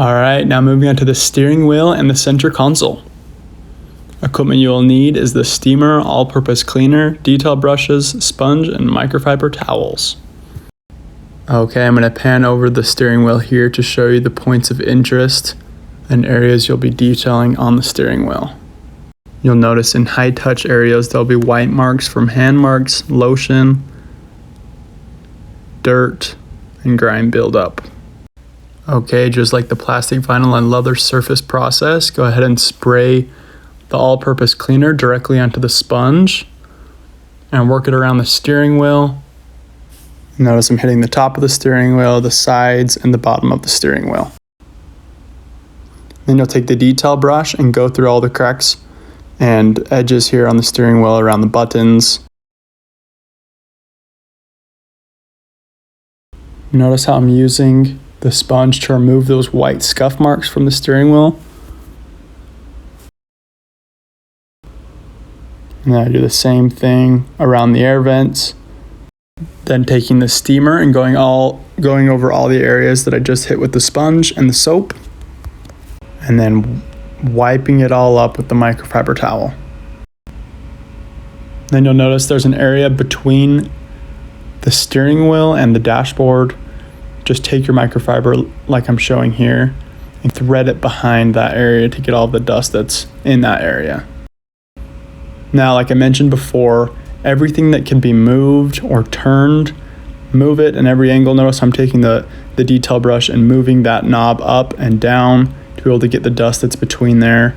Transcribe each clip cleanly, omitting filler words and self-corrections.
All right, now moving on to the steering wheel and the center console. Equipment you will need is the steamer, all-purpose cleaner, detail brushes, sponge, and microfiber towels. Okay, I'm going to pan over the steering wheel here to show you the points of interest and areas you'll be detailing on the steering wheel. You'll notice in high touch areas there'll be white marks from hand marks, lotion, dirt, and grime buildup. Okay, just like the plastic, vinyl, and leather surface process, go ahead and spray the all-purpose cleaner directly onto the sponge and work it around the steering wheel. Notice I'm hitting the top of the steering wheel, the sides, and the bottom of the steering wheel. Then you'll take the detail brush and go through all the cracks and edges here on the steering wheel around the buttons. Notice how I'm using the sponge to remove those white scuff marks from the steering wheel. And then I do the same thing around the air vents. Then taking the steamer and going over all the areas that I just hit with the sponge and the soap. And then wiping it all up with the microfiber towel. Then you'll notice there's an area between the steering wheel and the dashboard. Just take your microfiber like I'm showing here and thread it behind that area to get all the dust that's in that area. Now, like I mentioned before, everything that can be moved or turned, move it in every angle. Notice I'm taking the detail brush and moving that knob up and down to be able to get the dust that's between there.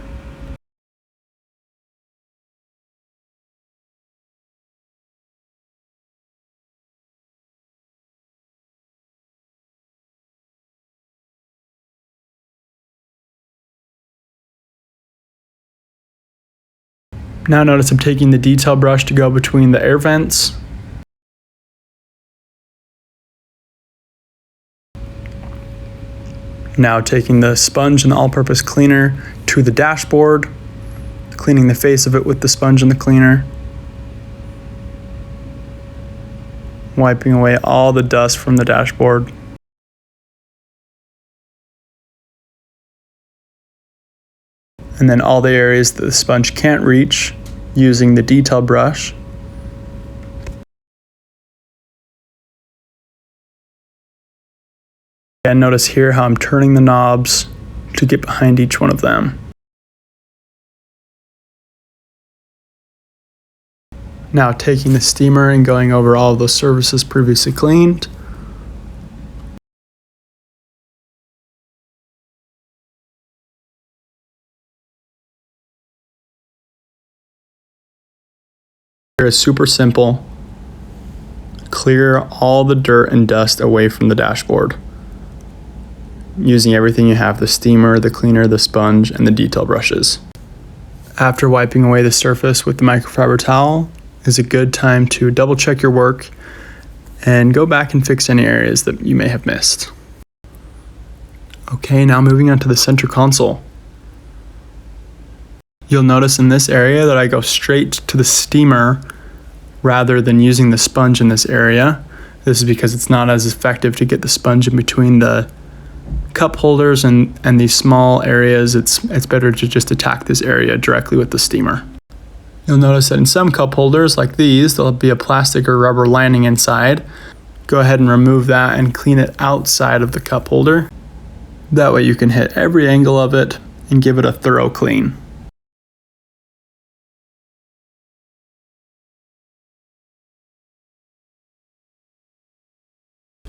Now notice I'm taking the detail brush to go between the air vents. Now taking the sponge and the all-purpose cleaner to the dashboard, cleaning the face of it with the sponge and the cleaner. Wiping away all the dust from the dashboard. And then all the areas that the sponge can't reach, using the detail brush. And notice here how I'm turning the knobs to get behind each one of them. Now taking the steamer and going over all of those surfaces previously cleaned. Here is super simple. Clear all the dirt and dust away from the dashboard, using everything you have: the steamer, the cleaner, the sponge, and the detail brushes. After wiping away the surface with the microfiber towel is a good time to double check your work and go back and fix any areas that you may have missed. Okay, now moving on to the center console. You'll notice in this area that I go straight to the steamer rather than using the sponge in this area. This is because it's not as effective to get the sponge in between the cup holders and these small areas. It's better to just attack this area directly with the steamer. You'll notice that in some cup holders like these, there'll be a plastic or rubber lining inside. Go ahead and remove that and clean it outside of the cup holder. That way you can hit every angle of it and give it a thorough clean.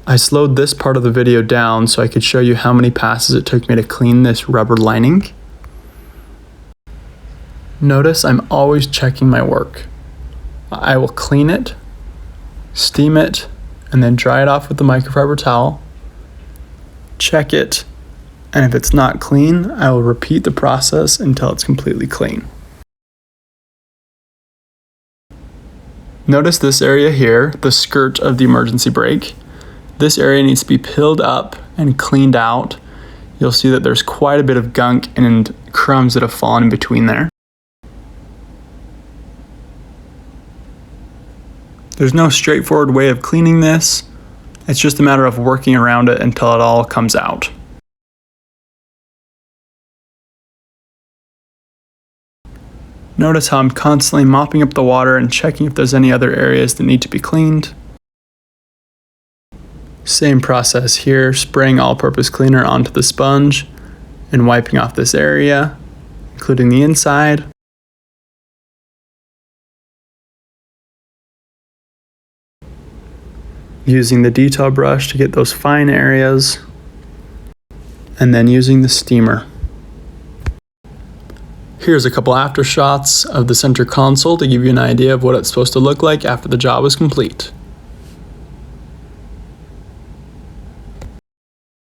I slowed this part of the video down so I could show you how many passes it took me to clean this rubber lining. Notice I'm always checking my work. I will clean it, steam it, and then dry it off with the microfiber towel. Check it, and if it's not clean, I will repeat the process until it's completely clean. Notice this area here, the skirt of the emergency brake. This area needs to be peeled up and cleaned out. You'll see that there's quite a bit of gunk and crumbs that have fallen in between there. There's no straightforward way of cleaning this. It's just a matter of working around it until it all comes out. Notice how I'm constantly mopping up the water and checking if there's any other areas that need to be cleaned. Same process here, spraying all-purpose cleaner onto the sponge and wiping off this area, including the inside. Using the detail brush to get those fine areas, and then using the steamer. Here's a couple after shots of the center console to give you an idea of what it's supposed to look like after the job is complete.